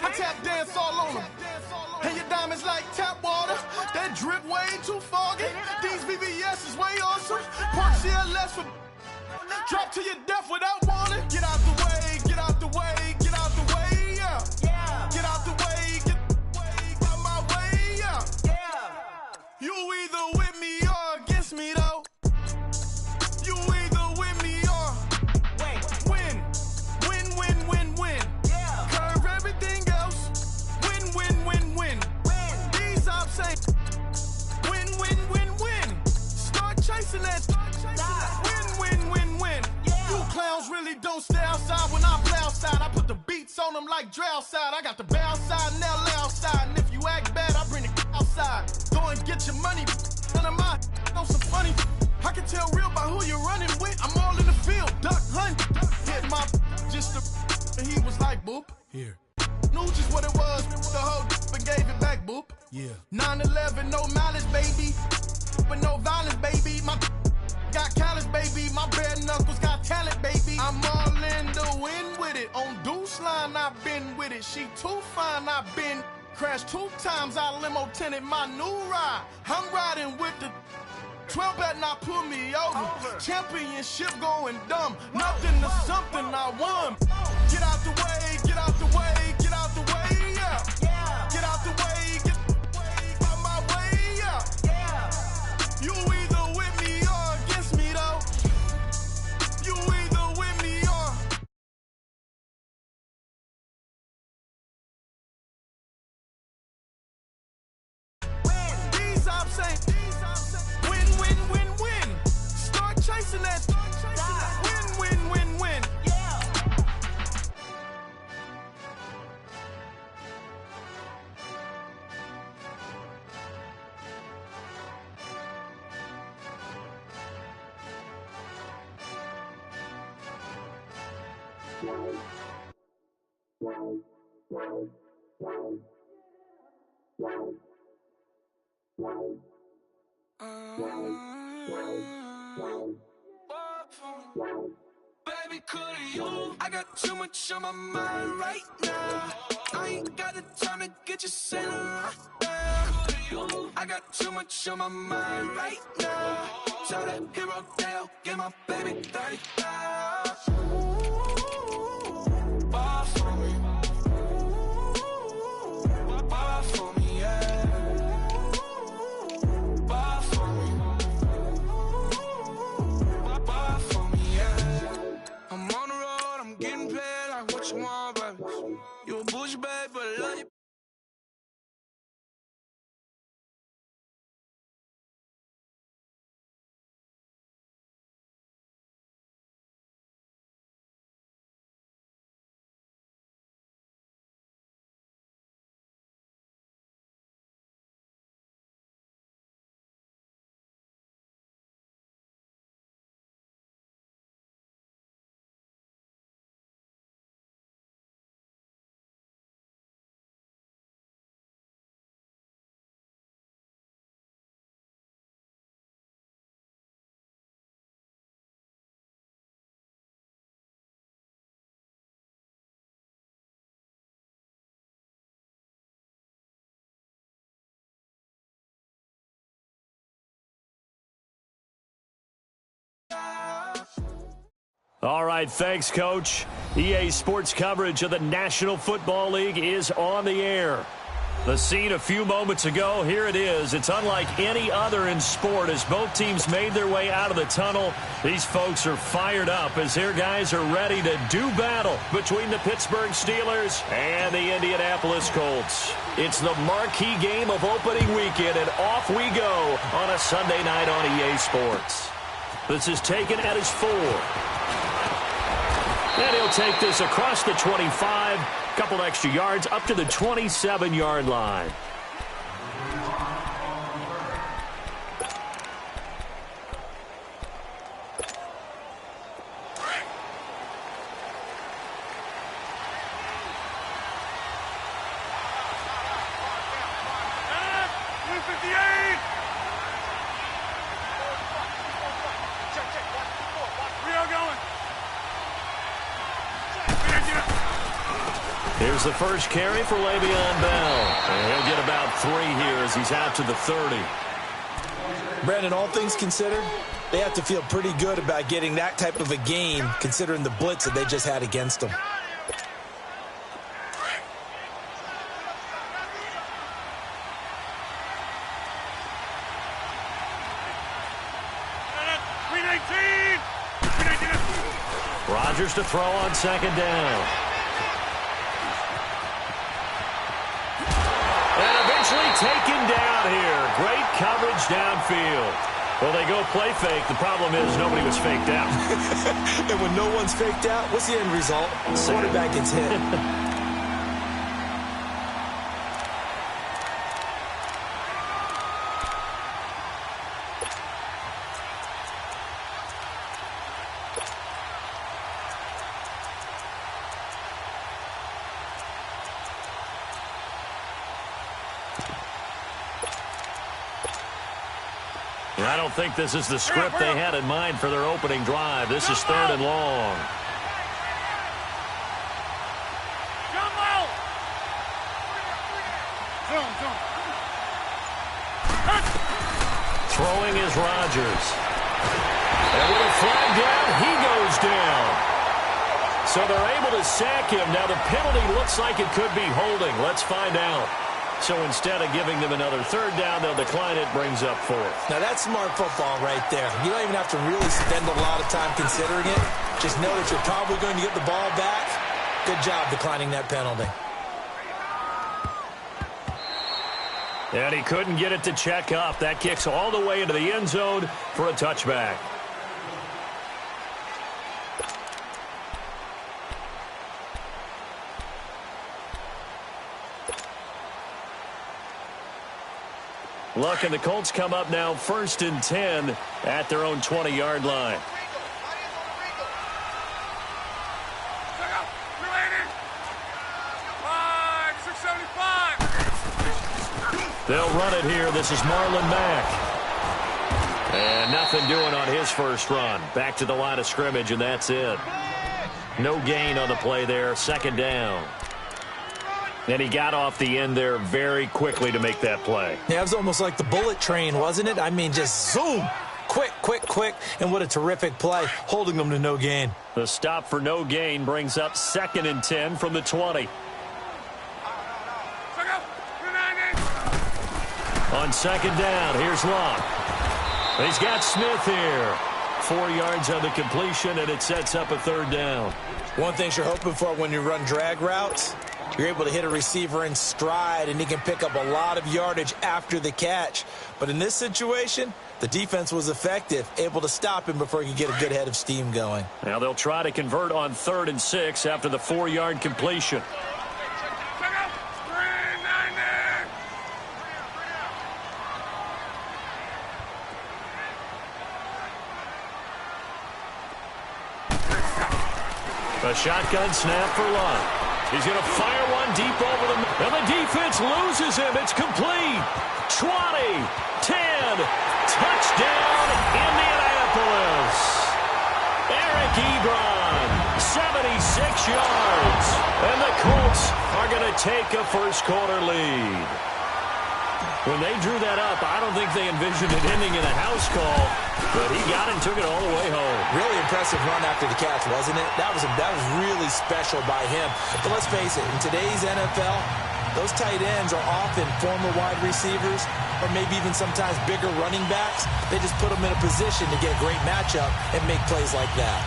I tap dance all on them. And your diamonds like tap water. That drip way too foggy. These VVS is way awesome. Park CLS for drop to your death without warning. Get out the way, get out the way, get out the way, yeah. Get out the way, get out my way, yeah. You either with me or against me though. You either with me or win. Win. Curve everything else. Win. These ops ain't win. Start chasing that. Win. You clowns really don't stay outside when I play outside. I put the beats on them like Dre outside. I got the bounce side and LA outside. And if you act bad, I bring the outside. Go and get your money. None of my know some funny. I can tell real by who you're running with. I'm all in the field. Duck hunt. Hit my just the and he was like boop. Here. Knew just what it was. The whole and gave it back boop. Yeah. 9/11, no malice, baby. But no violence, baby. My got callous, baby. My bare knuckles got talent, baby. I'm all in the wind with it. On Deuce line, I've been with it. She too fine, I've been crashed 2 times. I limo tinted my new ride. I'm riding with the 12 better not pull me over. Championship going dumb. Nothing to something I won. Get out the way, get out the way, get out the way, yeah. Get out the way, get out my way, yeah. You either with me or against me though. You either with me or these ops ain't win. Start chasing that. Win. Baby, could you? I got too much on my mind right now. I ain't got the time to get you sailing right now. I got too much on my mind right now. Tell that hero Dale, get my baby 30,000. Ball for me. Ball for me, yeah. Ball for me. Ball for me, yeah. I'm on the road, I'm getting paid like what you want, baby. You a bougie, baby, but I love you. All right, thanks, Coach. EA Sports coverage of the National Football League is on the air. The scene a few moments ago, here it is. It's unlike any other in sport as both teams made their way out of the tunnel. These folks are fired up as their guys are ready to do battle between the Pittsburgh Steelers and the Indianapolis Colts. It's the marquee game of opening weekend, and off we go on a Sunday night on EA Sports. This is taken at his 4. And he'll take this across the 25, couple extra yards up to the 27-yard line. Here's the first carry for Le'Veon Bell. And he'll get about 3 here as he's out to the 30. Brandon, all things considered, they have to feel pretty good about getting that type of a game considering the blitz that they just had against them. Rodgers to throw on second down. And eventually taken down here. Great coverage downfield. Well, they go play fake. The problem is nobody was faked out. And when no one's faked out, what's the end result? The quarterback gets hit. I don't think this is the script they had in mind for their opening drive. This is 3rd and long. Throwing is Rodgers. And with a flag down, he goes down. So they're able to sack him. Now the penalty looks like it could be holding. Let's find out. So instead of giving them another 3rd down, they'll decline it, brings up 4th. Now that's smart football right there. You don't even have to really spend a lot of time considering it. Just know that you're probably going to get the ball back. Good job declining that penalty. And he couldn't get it to check up. That kicks all the way into the end zone for a touchback. Look, and the Colts come up now 1st and 10 at their own 20-yard line. They'll run it here. This is Marlon Mack. And nothing doing on his first run. Back to the line of scrimmage, and that's it. No gain on the play there. 2nd down. And he got off the end there very quickly to make that play. Yeah, it was almost like the bullet train, wasn't it? I mean, just zoom. Quick, quick, quick. And what a terrific play, holding them to no gain. The stop for no gain brings up 2nd and 10 from the 20. On 2nd down, here's Locke. He's got Smith here. 4 yards on the completion, and it sets up a 3rd down. One thing you're hoping for when you run drag routes, you're able to hit a receiver in stride, and he can pick up a lot of yardage after the catch. But in this situation, the defense was effective, able to stop him before he could get a good head of steam going. Now they'll try to convert on 3rd and 6 after the 4-yard completion. A shotgun snap for Locke. He's going to fire one deep over the middle. And the defense loses him. It's complete. 20, 10, touchdown, Indianapolis. Eric Ebron, 76 yards. And the Colts are going to take a first-quarter lead. When they drew that up, I don't think they envisioned it ending in a house call, but he got it and took it all the way home. Really impressive run after the catch, wasn't it? That was really special by him. But let's face it, in today's NFL, those tight ends are often former wide receivers or maybe even sometimes bigger running backs. They just put them in a position to get a great matchup and make plays like that.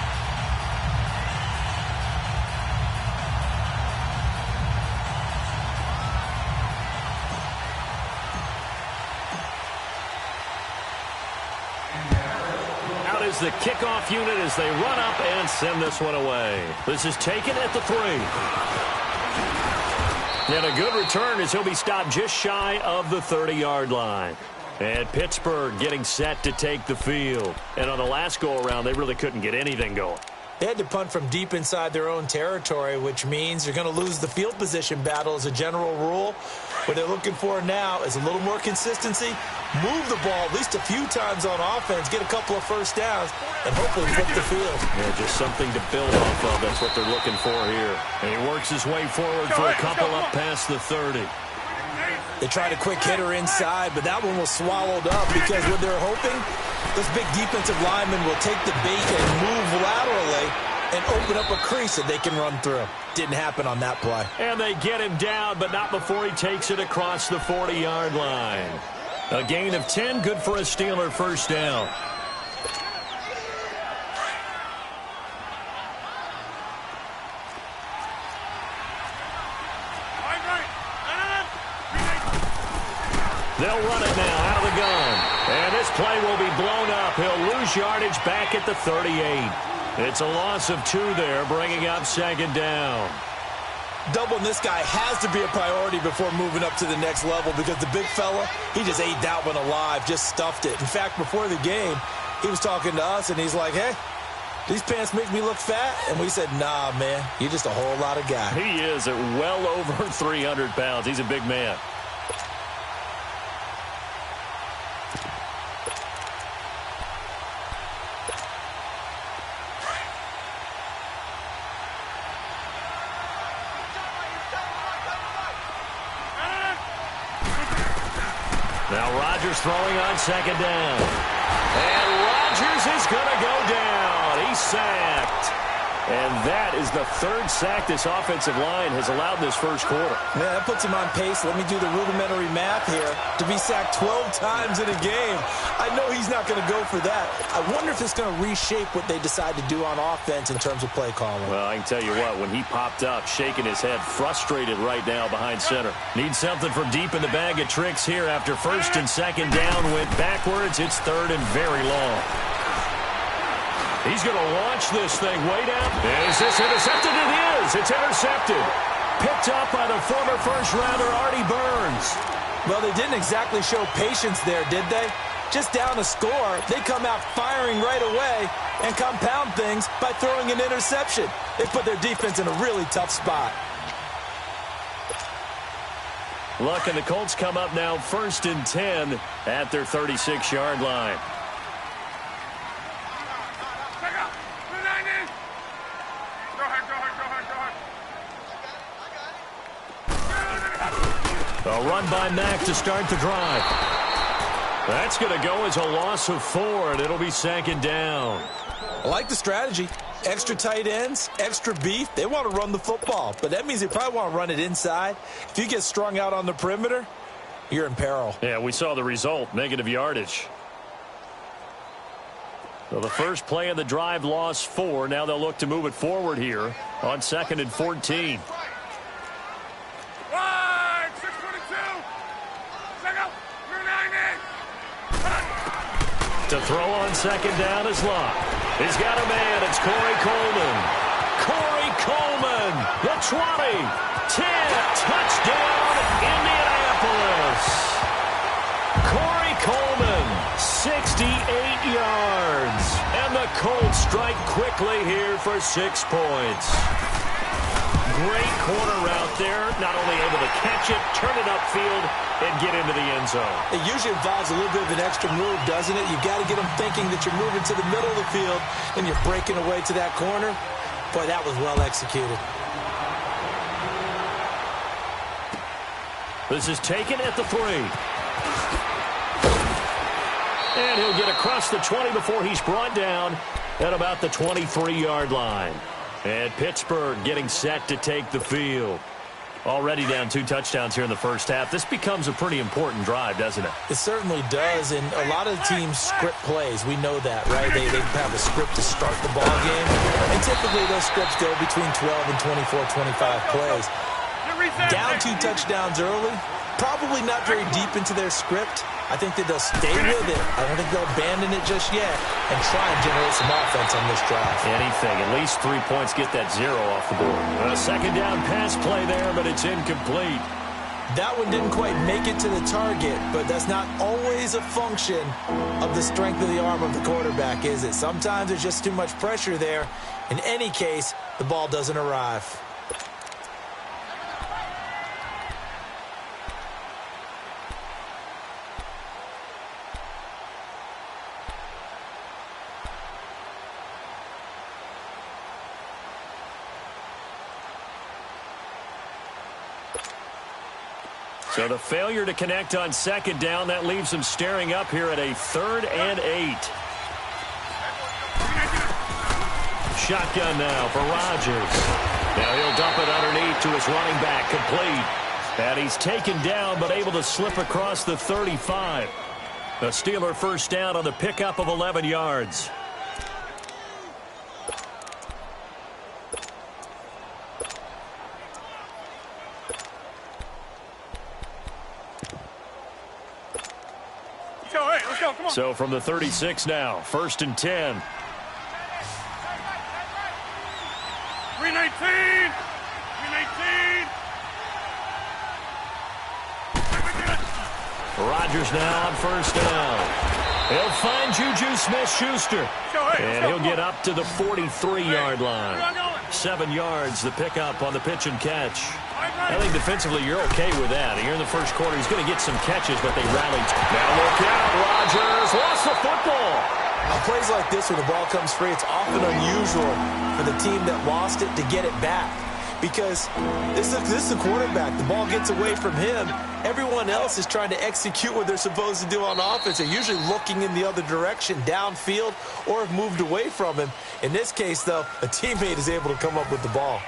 Is the kickoff unit as they run up and send this one away. This is taken at the 3. And a good return as he'll be stopped just shy of the 30-yard line. And Pittsburgh getting set to take the field. And on the last go-around, they really couldn't get anything going. They had to punt from deep inside their own territory, which means you're going to lose the field position battle as a general rule. What they're looking for now is a little more consistency, move the ball at least a few times on offense, get a couple of first downs, and hopefully flip the field. Yeah, just something to build off of. That's what they're looking for here. And he works his way forward for a couple up past the 30. They tried a quick hitter inside, but that one was swallowed up because what they're hoping, this big defensive lineman will take the bait and move laterally and open up a crease that they can run through. Didn't happen on that play. And they get him down, but not before he takes it across the 40-yard line. A gain of 10, good for a Steeler first down. They'll run it now out of the gun. And this play will be blown up. He'll lose yardage back at the 38. It's a loss of 2 there, bringing up second down. Doubling this guy has to be a priority before moving up to the next level because the big fella, he just ate that one alive, just stuffed it. In fact, before the game, he was talking to us, and he's like, hey, these pants make me look fat? And we said, nah, man, you're just a whole lot of guy. He is at well over 300 pounds. He's a big man. Now Rodgers throwing on second down. And Rodgers is going to go down. He's sacked. And that is the 3rd sack this offensive line has allowed this first quarter. Yeah, that puts him on pace. Let me do the rudimentary math here. To be sacked 12 times in a game. I know he's not going to go for that. I wonder if it's going to reshape what they decide to do on offense in terms of play calling. Well, I can tell you what, when he popped up, shaking his head, frustrated right now behind center. Needs something from deep in the bag of tricks here after first and second down went backwards. It's 3rd and very long. He's going to launch this thing way down. Is this intercepted? It is. It's intercepted. Picked up by the former first-rounder, Artie Burns. Well, they didn't exactly show patience there, did they? Just down a score, they come out firing right away and compound things by throwing an interception. They put their defense in a really tough spot. Luck and the Colts come up now 1st and 10 at their 36-yard line. A run by Mack to start the drive. That's going to go as a loss of 4, and it'll be second down. I like the strategy. Extra tight ends, extra beef. They want to run the football, but that means they probably want to run it inside. If you get strung out on the perimeter, you're in peril. Yeah, we saw the result, negative yardage. So the first play of the drive lost 4. Now they'll look to move it forward here on 2nd and 14. To throw on second down is Locke. He's got a man. It's Corey Coleman. Corey Coleman, the 20, 10, touchdown, Indianapolis. Corey Coleman, 68 yards. And the Colts strike quickly here for 6 points. Great corner route there. Not only able to catch it, turn it upfield, and get into the end zone. It usually involves a little bit of an extra move, doesn't it? You've got to get them thinking that you're moving to the middle of the field and you're breaking away to that corner. Boy, that was well executed. This is taken at the 3. And he'll get across the 20 before he's brought down at about the 23-yard line. And Pittsburgh getting set to take the field. Already down 2 touchdowns here in the first half. This becomes a pretty important drive, doesn't it? It certainly does, and a lot of teams script plays. We know that, right? They have a script to start the ball game, and typically those scripts go between 12 and 24, 25 plays. Down 2 touchdowns early, probably not very deep into their script. I think that they'll stay with it. I don't think they'll abandon it just yet and try and generate some offense on this drive. Anything. At least 3 points. Get that 0 off the board. A second down pass play there, but it's incomplete. That one didn't quite make it to the target, but that's not always a function of the strength of the arm of the quarterback, is it? Sometimes there's just too much pressure there. In any case, the ball doesn't arrive. So the failure to connect on second down, that leaves him staring up here at a 3rd and 8. Shotgun now for Rodgers. Now he'll dump it underneath to his running back, complete. And he's taken down but able to slip across the 35. The Steeler first down on the pickup of 11 yards. So from the 36 now, 1st and 10. 319! 319! Rodgers now on 1st down. He'll find Juju Smith-Schuster. And he'll get up to the 43-yard line. 7 yards, the pickup on the pitch and catch. I think defensively you're okay with that. Here in the first quarter, he's going to get some catches, but they rallied. Now look out, Rodgers lost the football. Now, plays like this, when the ball comes free, it's often unusual for the team that lost it to get it back. Because this is the quarterback. The ball gets away from him. Everyone else is trying to execute what they're supposed to do on offense. They're usually looking in the other direction, downfield, or have moved away from him. In this case, though, a teammate is able to come up with the ball.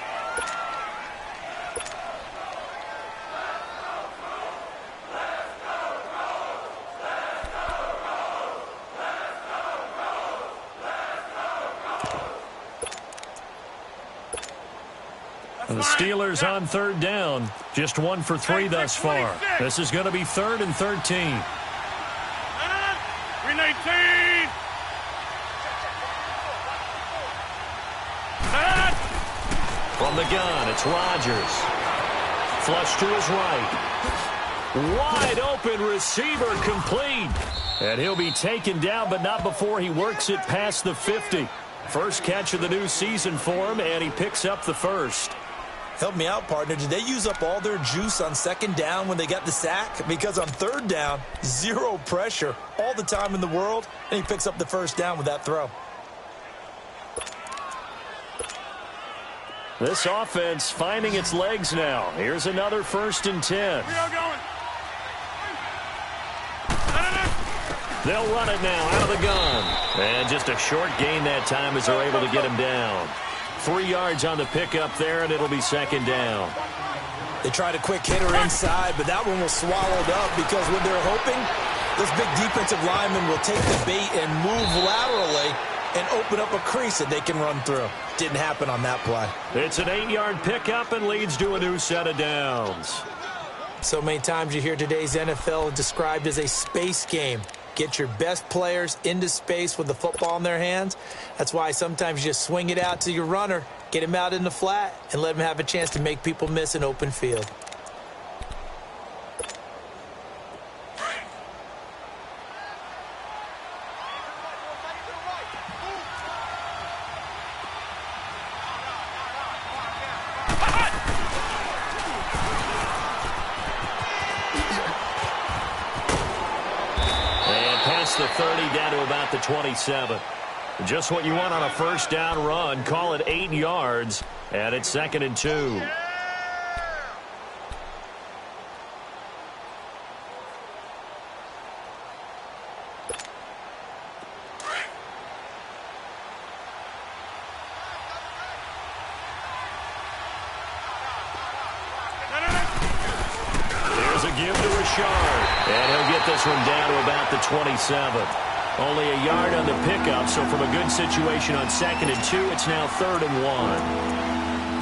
The Steelers on 3rd down. Just 1 for 3 thus far. This is going to be 3rd and 13. 319! From the gun, it's Rodgers. Flush to his right. Wide open receiver, complete. And he'll be taken down, but not before he works it past the 50. First catch of the new season for him, and he picks up the first. Help me out, partner. Did they use up all their juice on 2nd down when they got the sack? Because on 3rd down, 0 pressure, all the time in the world, and he picks up the first down with that throw. This offense finding its legs now. Here's another 1st and 10. They'll run it now out of the gun. And just a short gain that time as they're able to get him down. 3 yards on the pickup there, and it'll be 2nd down. They tried a quick hitter inside, but that one was swallowed up because what they're hoping, this big defensive lineman will take the bait and move laterally and open up a crease that they can run through. Didn't happen on that play. It's an 8-yard pickup and leads to a new set of downs. So many times you hear today's NFL described as a space game. Get your best players into space with the football in their hands. That's why sometimes you just swing it out to your runner, get him out in the flat, and let him have a chance to make people miss an open field. The 30 down to about the 27. Just what you want on a first down run. Call it 8 yards, and it's 2nd and 2. There's a give to Richard. And he'll get this one down to about the 27. Only a yard on the pickup, so from a good situation on 2nd and 2, it's now 3rd and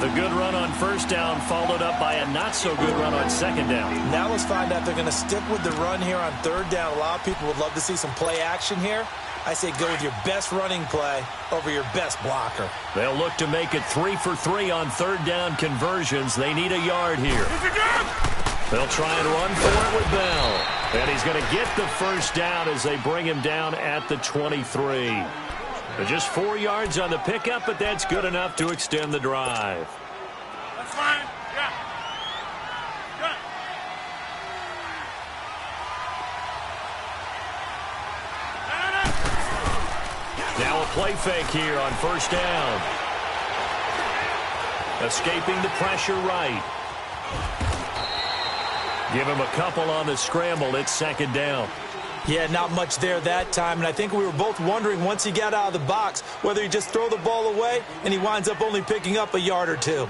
1. The good run on first down followed up by a not-so-good run on 2nd down. Now let's find out if they're going to stick with the run here on 3rd down. A lot of people would love to see some play action here. I say go with your best running play over your best blocker. They'll look to make it 3 for 3 on 3rd down conversions. They need a yard here. They'll try and run for it with Bell. And he's going to get the first down as they bring him down at the 23. Just 4 yards on the pickup, but that's good enough to extend the drive. That's fine. Yeah. Good. Now a play fake here on first down. Escaping the pressure right. Give him a couple on the scramble. It's second down. Yeah, not much there that time, and I think we were both wondering once he got out of the box whether he just throw the ball away and he winds up only picking up a yard or two.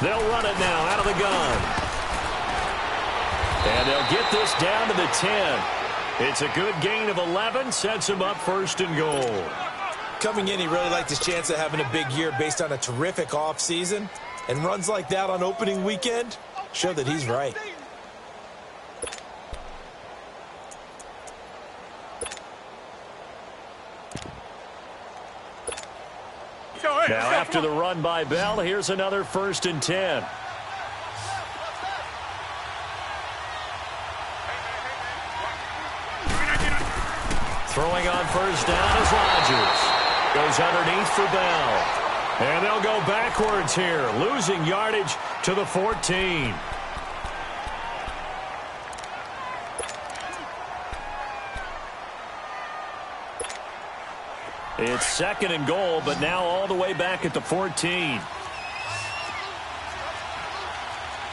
They'll run it now out of the gun. And they'll get this down to the 10. It's a good gain of 11, sets him up first and goal. Coming in, he really liked his chance of having a big year based on a terrific offseason. And runs like that on opening weekend show that he's right. Now after the run by Bell, here's another 1st and 10. Throwing on first down is Rodgers. Goes underneath for Bell. And they'll go backwards here, losing yardage to the 14. It's second and goal, but now all the way back at the 14.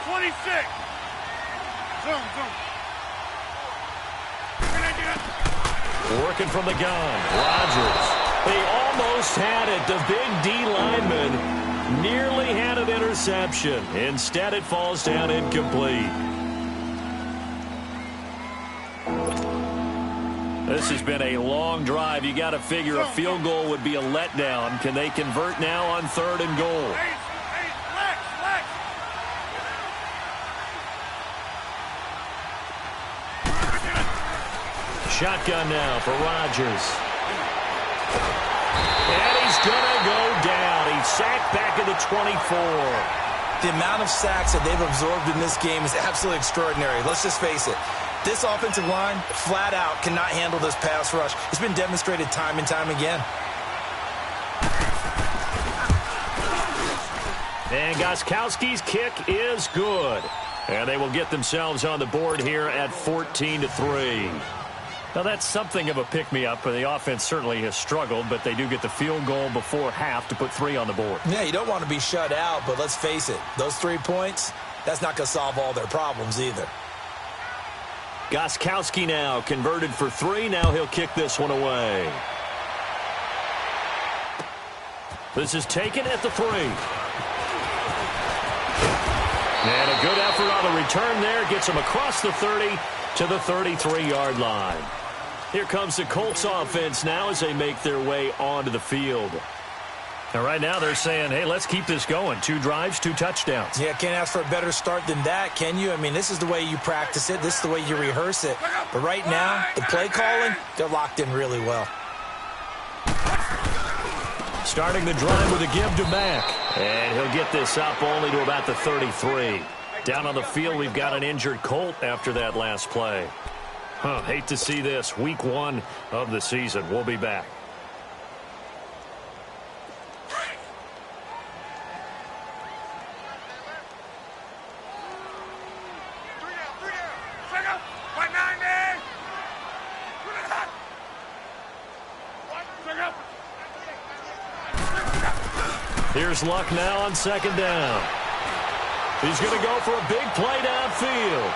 26. Zoom. Working from the gun, Rodgers. They almost had it. The big D lineman nearly had an interception. Instead, it falls down incomplete. This has been a long drive. You got to figure a field goal would be a letdown. Can they convert now on 3rd and goal? Shotgun now for Rodgers. And he's going to go down. He's sacked back at the 24. The amount of sacks that they've absorbed in this game is absolutely extraordinary. Let's just face it. This offensive line, flat out, cannot handle this pass rush. It's been demonstrated time and time again. And Gostkowski's kick is good. And they will get themselves on the board here at 14-3. Now, that's something of a pick-me-up, and the offense certainly has struggled, but they do get the field goal before half to put 3 on the board. Yeah, you don't want to be shut out, but let's face it, those 3 points, that's not going to solve all their problems either. Gostkowski now converted for 3. Now he'll kick this one away. This is taken at the 3. And a good effort on the return there. Gets him across the 30 to the 33-yard line. Here comes the Colts offense now as they make their way onto the field. And right now they're saying, hey, let's keep this going. 2 drives, 2 touchdowns. Yeah, can't ask for a better start than that, can you? I mean, this is the way you practice it. This is the way you rehearse it. But right now, the play calling, they're locked in really well. Starting the drive with a give to Mack. And he'll get this up only to about the 33. Down on the field, we've got an injured Colt after that last play. Hate to see this. Week 1 of the season. We'll be back. Here's Luck now on 2nd down. He's going to go for a big play downfield.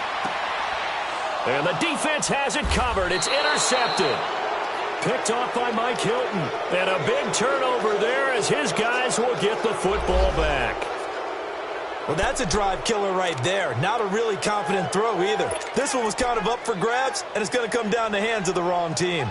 And the defense has it covered. It's intercepted. Picked off by Mike Hilton. And a big turnover there as his guys will get the football back. Well, that's a drive killer right there. Not a really confident throw either. This one was kind of up for grabs, and it's going to come down the hands of the wrong team.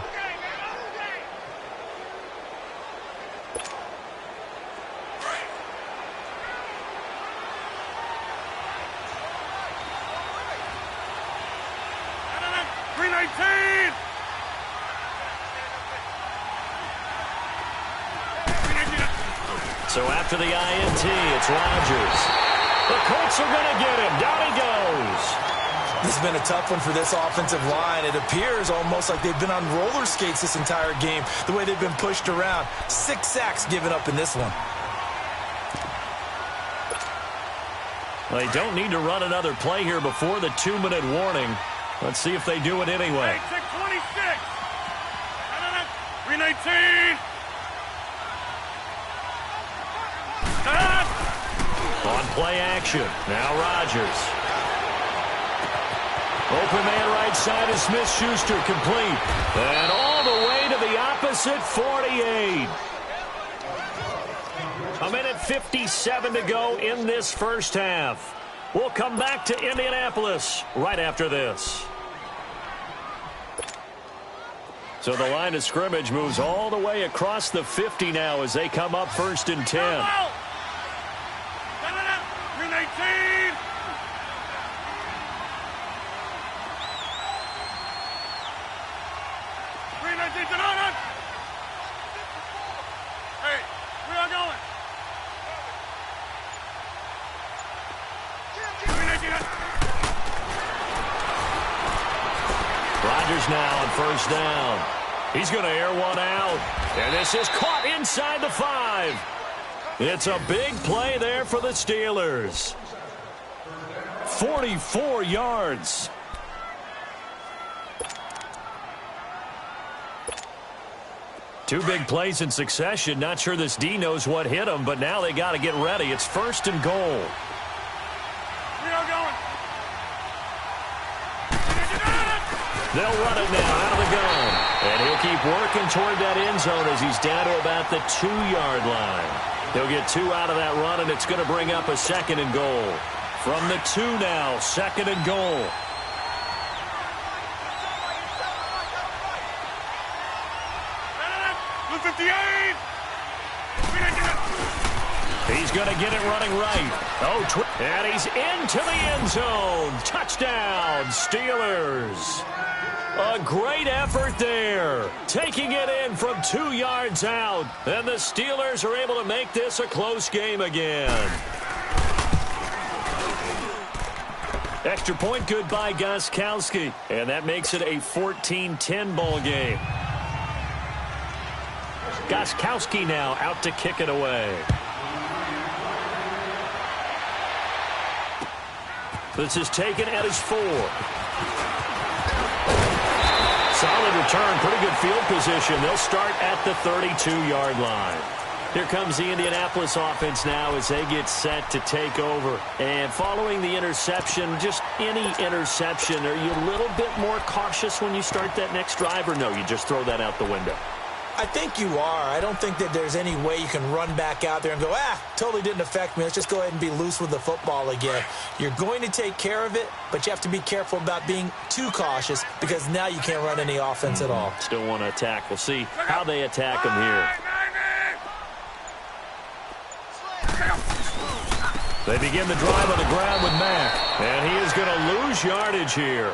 So after the INT, it's Rodgers. The Colts are going to get him. Down he goes. This has been a tough one for this offensive line. It appears almost like they've been on roller skates this entire game, the way they've been pushed around. 6 sacks given up in this one. They don't need to run another play here before the 2-minute warning. Let's see if they do it anyway. 26. 319. On play action. Now Rodgers. Open man right side is Smith-Schuster, complete. And all the way to the opposite 48. A minute 57 to go in this first half. We'll come back to Indianapolis right after this. So the line of scrimmage moves all the way across the 50 now as they come up 1st and 10. 319. Hey, where y'all going? 319. Rodgers now on 1st down. He's going to air one out. And this is caught inside the 5. It's a big play there for the Steelers. 44 yards. Two big plays in succession. Not sure this D knows what hit him, but now they got to get ready. It's 1st and goal. Where y'all going? They'll run it now out of the gun. And he'll keep working toward that end zone as he's down to about the 2-yard line. They'll get 2 out of that run, and it's going to bring up a 2nd and goal. From the 2 now, 2nd and goal. He's going to get it running right. And he's into the end zone. Touchdown, Steelers. A great effort there. Taking it in from 2 yards out. And the Steelers are able to make this a close game again. Extra point good by Gostkowski. And that makes it a 14-10 ball game. Gostkowski now out to kick it away. This is taken at his 4. Solid return, pretty good field position. They'll start at the 32-yard line. Here comes the Indianapolis offense now as they get set to take over. And following the interception, just any interception, are you a little bit more cautious when you start that next drive, or no, you just throw that out the window? I think you are. I don't think that there's any way you can run back out there and go, totally didn't affect me. Let's just go ahead and be loose with the football again. You're going to take care of it, but you have to be careful about being too cautious because now you can't run any offense at all. Still want to attack. We'll see how they attack them here. They begin the drive on the ground with Mack, and he is going to lose yardage here.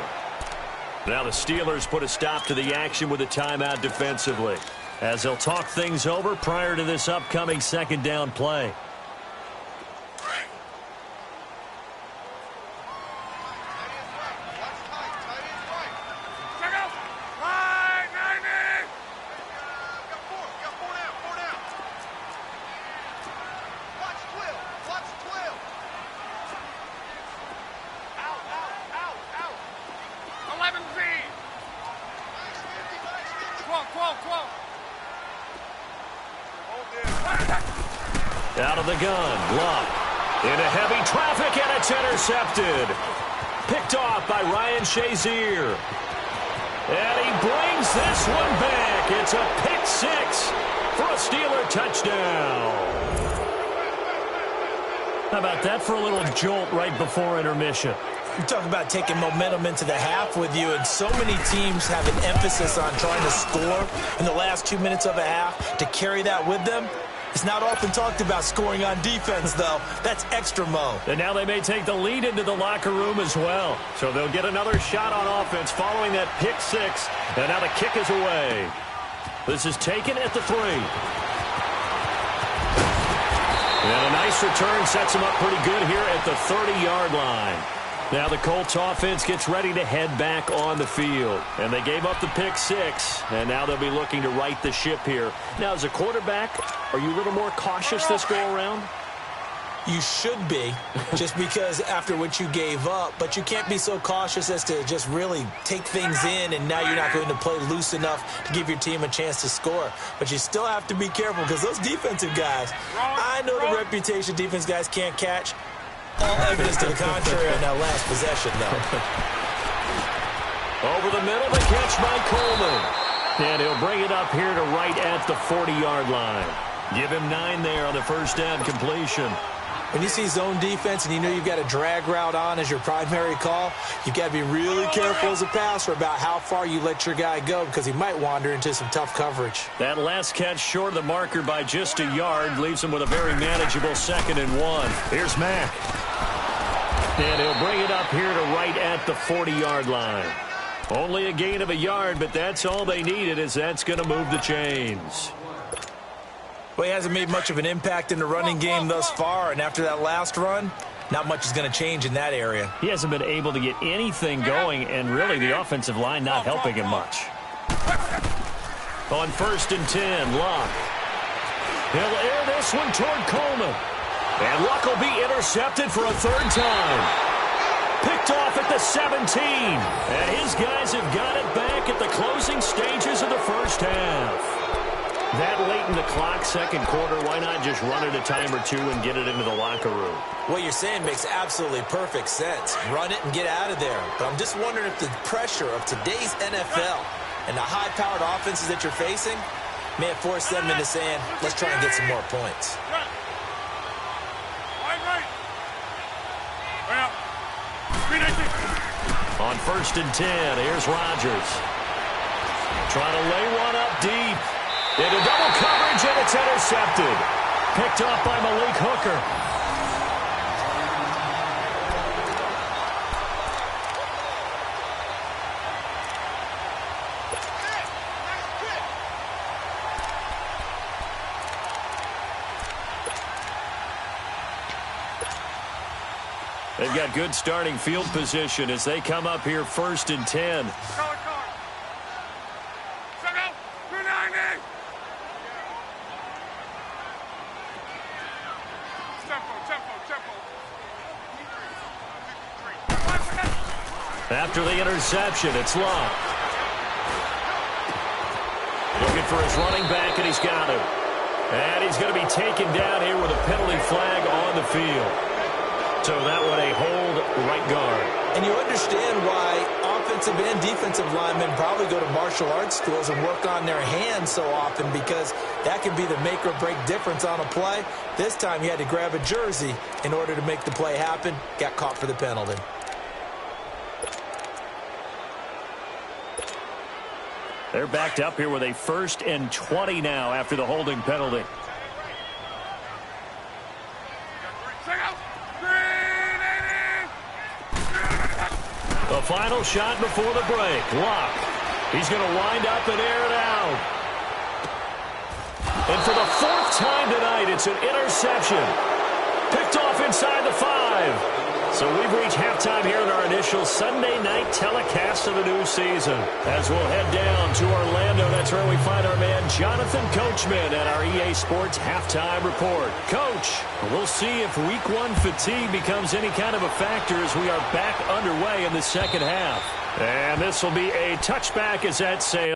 Now the Steelers put a stop to the action with a timeout defensively, as they'll talk things over prior to this upcoming 2nd down play. Out of the gun, Luck. Into heavy traffic, and it's intercepted. Picked off by Ryan Shazier. And he brings this one back. It's a pick 6 for a Steeler touchdown. How about that for a little jolt right before intermission? You talk about taking momentum into the half with you, and so many teams have an emphasis on trying to score in the last 2 minutes of a half to carry that with them. It's not often talked about scoring on defense, though. That's extra, Mo. And now they may take the lead into the locker room as well. So they'll get another shot on offense following that pick six. And now the kick is away. This is taken at the 3. And a nice return sets them up pretty good here at the 30-yard line. Now the Colts offense gets ready to head back on the field. And they gave up the pick six, and now they'll be looking to right the ship here. Now, as a quarterback, are you a little more cautious this go-around? You should be, just because after what you gave up. But you can't be so cautious as to just really take things in, and now you're not going to play loose enough to give your team a chance to score. But you still have to be careful, because those defensive guys, I know the reputation defense guys can't catch. All evidence to the contrary on that last possession, though. Over the middle, the catch by Coleman. And he'll bring it up here to right at the 40-yard line. Give him 9 there on the first down completion. When you see zone defense and you know you've got a drag route on as your primary call, you've got to be really careful as a passer about how far you let your guy go, because he might wander into some tough coverage. That last catch short of the marker by just a yard leaves him with a very manageable 2nd and 1. Here's Mack. And he'll bring it up here to right at the 40-yard line. Only a gain of a yard, but that's all they needed, as that's going to move the chains. Well, he hasn't made much of an impact in the running game thus far, and after that last run, not much is going to change in that area. He hasn't been able to get anything going, and really the offensive line not helping him much. On 1st and 10, Luck. He'll air this one toward Coleman. And Luck will be intercepted for a 3rd time. Picked off at the 17. And his guys have got it back at the closing stages of the first half. That late in the clock, 2nd quarter, why not just run it a time or 2 and get it into the locker room? What you're saying makes absolutely perfect sense. Run it and get out of there. But I'm just wondering if the pressure of today's NFL and the high-powered offenses that you're facing may have forced them into saying, let's try and get some more points. On 1st and 10, here's Rodgers. Trying to lay one up deep. Into double coverage, and it's intercepted. Picked off by Malik Hooker. They've got good starting field position as they come up here 1st and 10. After the interception, it's Luck. Looking for his running back, and he's got him. And he's going to be taken down here with a penalty flag on the field. So that one a hold right guard. And you understand why offensive and defensive linemen probably go to martial arts schools and work on their hands so often, because that can be the make or break difference on a play. This time he had to grab a jersey in order to make the play happen. Got caught for the penalty. They're backed up here with a 1st and 20 now after the holding penalty. The final shot before the break. Luck. He's going to wind up and air it out. And for the 4th time tonight, it's an interception. Picked off inside the 5. So we've reached halftime here in our initial Sunday night telecast of the new season. As we'll head down to Orlando, that's where we find our man Jonathan Coachman at our EA Sports Halftime Report. Coach, we'll see if Week 1 fatigue becomes any kind of a factor as we are back underway in the second half. And this will be a touchback as that sails.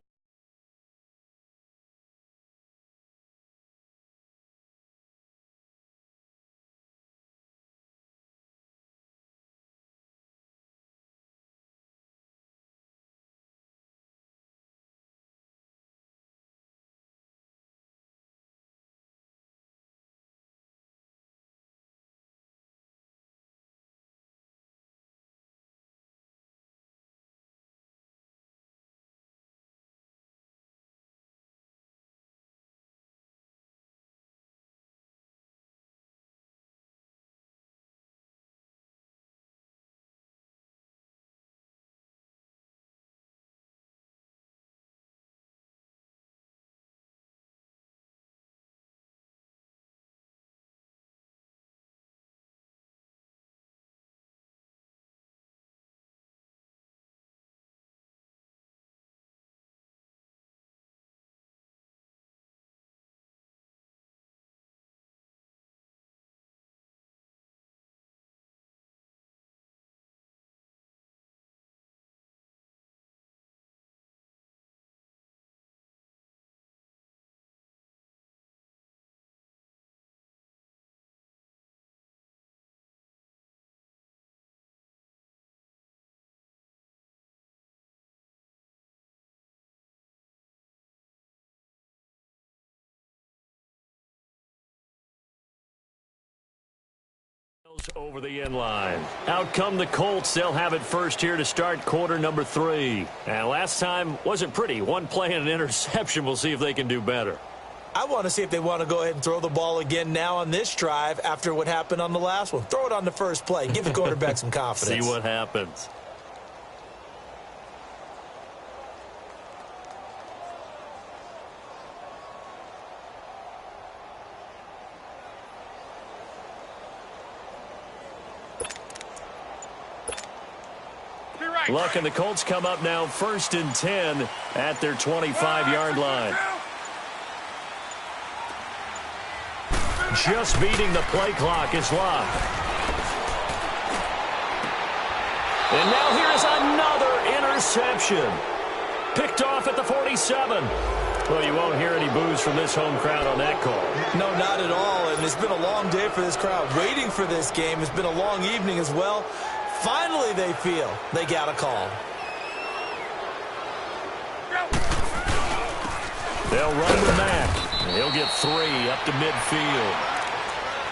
Over the end line. Out come the Colts. They'll have it first here to start quarter number 3. And last time wasn't pretty. One play and an interception. We'll see if they can do better. I want to see if they want to go ahead and throw the ball again now on this drive after what happened on the last one. Throw it on the first play. Give the quarterback some confidence. See what happens. Luck and the Colts come up now 1st and 10 at their 25-yard line. Just beating the play clock is Luck. And now here's another interception. Picked off at the 47. Well, you won't hear any boos from this home crowd on that call. No, not at all. And it's been a long day for this crowd. Waiting for this game. It's been a long evening as well. Finally, they feel they got a call. They'll run with Mack. He'll get 3 up to midfield.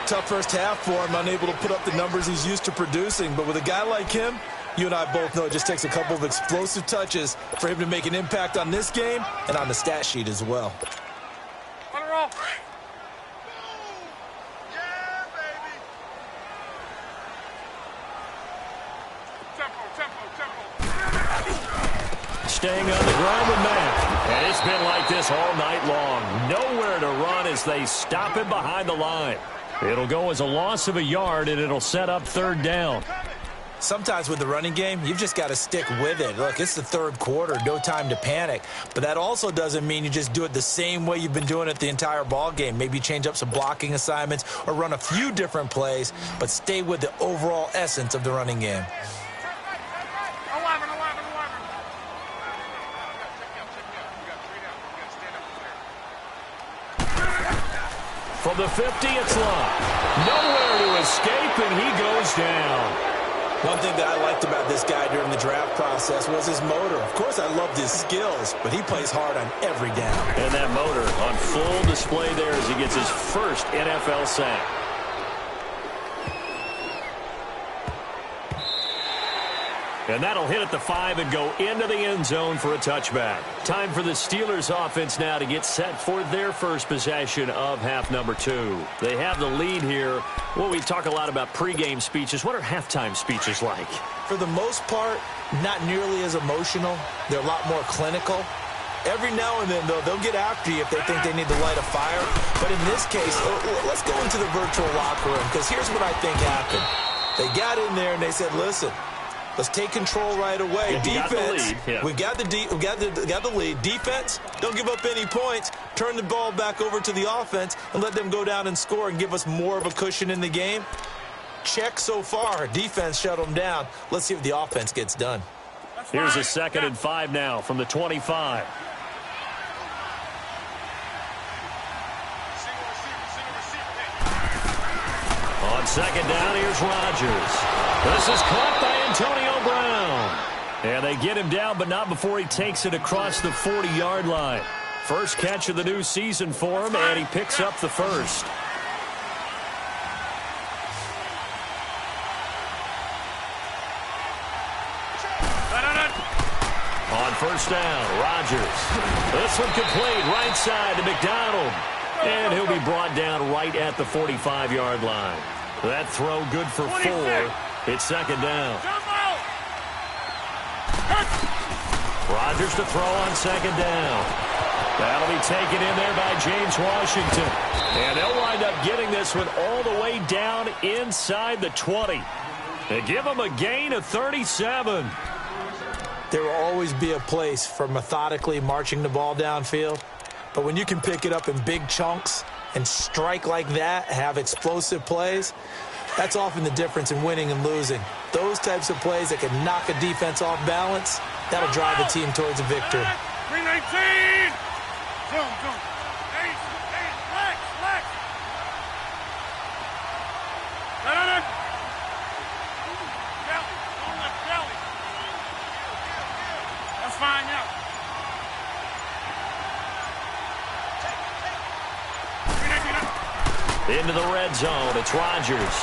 Tough first half for him, unable to put up the numbers he's used to producing. But with a guy like him, you and I both know it just takes a couple of explosive touches for him to make an impact on this game and on the stat sheet as well. Staying on the ground with Mack. And it's been like this all night long. Nowhere to run as they stop him behind the line. It'll go as a loss of a yard, and it'll set up 3rd down. Sometimes with the running game, you've just got to stick with it. Look, it's the 3rd quarter, no time to panic. But that also doesn't mean you just do it the same way you've been doing it the entire ball game. Maybe change up some blocking assignments or run a few different plays, but stay with the overall essence of the running game. From the 50, it's Luck. Nowhere to escape, and he goes down. One thing that I liked about this guy during the draft process was his motor. Of course, I loved his skills, but he plays hard on every down. And that motor on full display there as he gets his first NFL sack. And that'll hit at the 5 and go into the end zone for a touchback. Time for the Steelers offense now to get set for their first possession of half number 2. They have the lead here. Well, we talk a lot about pregame speeches. What are halftime speeches like? For the most part, not nearly as emotional. They're a lot more clinical. Every now and then, though, they'll get after you if they think they need to light a fire. But in this case, let's go into the virtual locker room, because here's what I think happened. They got in there and they said, listen, let's take control right away. Defense, we got the lead. Defense, don't give up any points. Turn the ball back over to the offense and let them go down and score and give us more of a cushion in the game. Check so far. Defense shut them down. Let's see if the offense gets done. Here's a 2nd and 5 now from the 25. On 2nd down, here's Rodgers. This is caught by Antonio Brown. And they get him down, but not before he takes it across the 40-yard line. First catch of the new season for him, and he picks up the first. On 1st down, Rodgers. This one complete, right side to McDonald. And he'll be brought down right at the 45-yard line. That throw good for 4. It's 2nd down. Rodgers to throw on 2nd down. That'll be taken in there by James Washington. And they'll wind up getting this one all the way down inside the 20. They give them a gain of 37. There will always be a place for methodically marching the ball downfield. But when you can pick it up in big chunks and strike like that, have explosive plays, that's often the difference in winning and losing. Those types of plays that can knock a defense off balance, that'll drive a team towards a victory. 319! Zoom, zoom. Hey, flex, flex. Belly. That's fine, yeah. Into the red zone. It's Rodgers.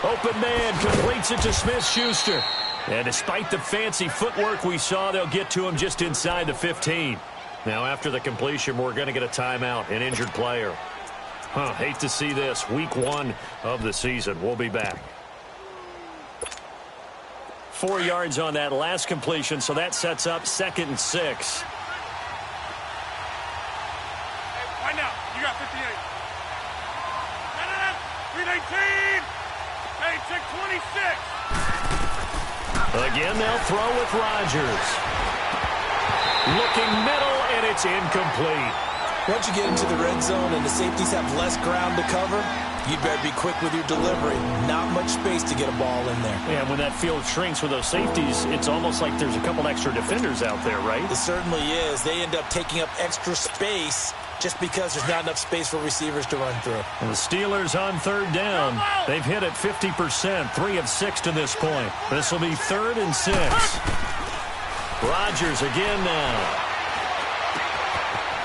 Open man completes it to Smith-Schuster. And despite the fancy footwork we saw, they'll get to him just inside the 15. Now, after the completion, we're going to get a timeout, an injured player. Hate to see this. Week 1 of the season. We'll be back. 4 yards on that last completion, so that sets up 2nd and 6. Hey, right now, you got 58. 319. Hey, check 26. Again, they'll throw with Rodgers. Looking middle, and it's incomplete. Once you get into the red zone and the safeties have less ground to cover, you better be quick with your delivery. Not much space to get a ball in there. Yeah, when that field shrinks with those safeties, it's almost like there's a couple extra defenders out there, right? It certainly is. They end up taking up extra space just because there's not enough space for receivers to run through. And the Steelers on 3rd down. They've hit it 50%, 3 of 6 to this point. This will be 3rd and 6. Rodgers again now.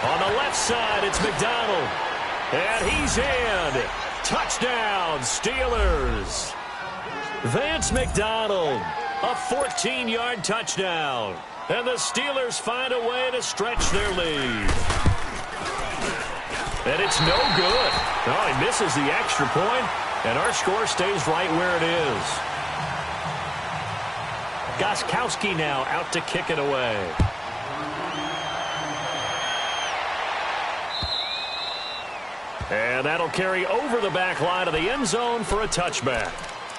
On the left side, it's McDonald. And he's in. Touchdown, Steelers. Vance McDonald, a 14-yard touchdown. And the Steelers find a way to stretch their lead. And it's no good. Oh, he misses the extra point, and our score stays right where it is. Gostkowski now out to kick it away. And that'll carry over the back line of the end zone for a touchback.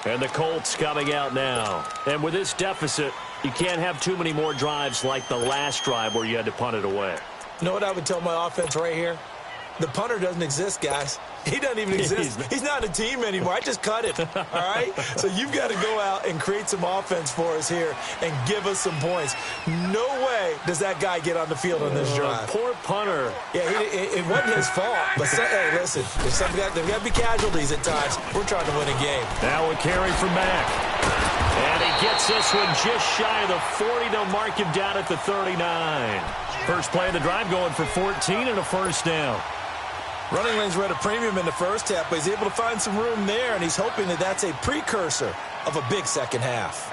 And the Colts coming out now. And with this deficit, you can't have too many more drives like the last drive where you had to punt it away. You know what I would tell my offense right here? The punter doesn't exist, guys. He doesn't even exist. He's not a team anymore. I just cut it, all right? So you've got to go out and create some offense for us here and give us some points. No way does that guy get on the field on this drive. Poor punter. Yeah, it wasn't his fault. But, hey, listen, there's got to be casualties at times. We're trying to win a game. Now a carry from Mack. And he gets this one just shy of the 40. They'll mark him down at the 39. First play of the drive going for 14 and a first down. Running lanes were at a premium in the first half, but he's able to find some room there, and he's hoping that that's a precursor of a big second half.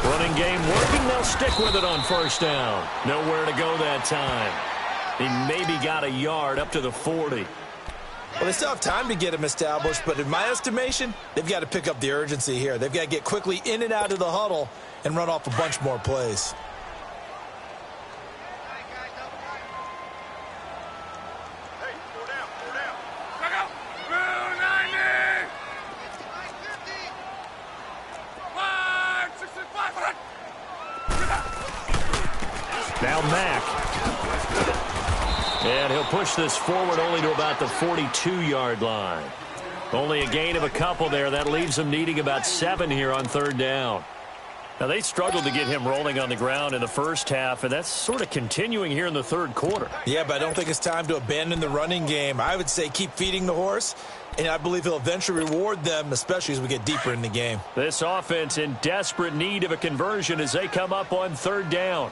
Running game working. They'll stick with it on first down. Nowhere to go that time. He maybe got a yard up to the 40. Well, they still have time to get him established, but in my estimation, they've got to pick up the urgency here. They've got to get quickly in and out of the huddle and run off a bunch more plays. Now Mack. And he'll push this forward only to about the 42-yard line. Only a gain of a couple there. That leaves them needing about 7 here on 3rd down. Now, they struggled to get him rolling on the ground in the first half, and that's sort of continuing here in the 3rd quarter. Yeah, but I don't think it's time to abandon the running game. I would say keep feeding the horse, and I believe he'll eventually reward them, especially as we get deeper in the game. This offense in desperate need of a conversion as they come up on 3rd down.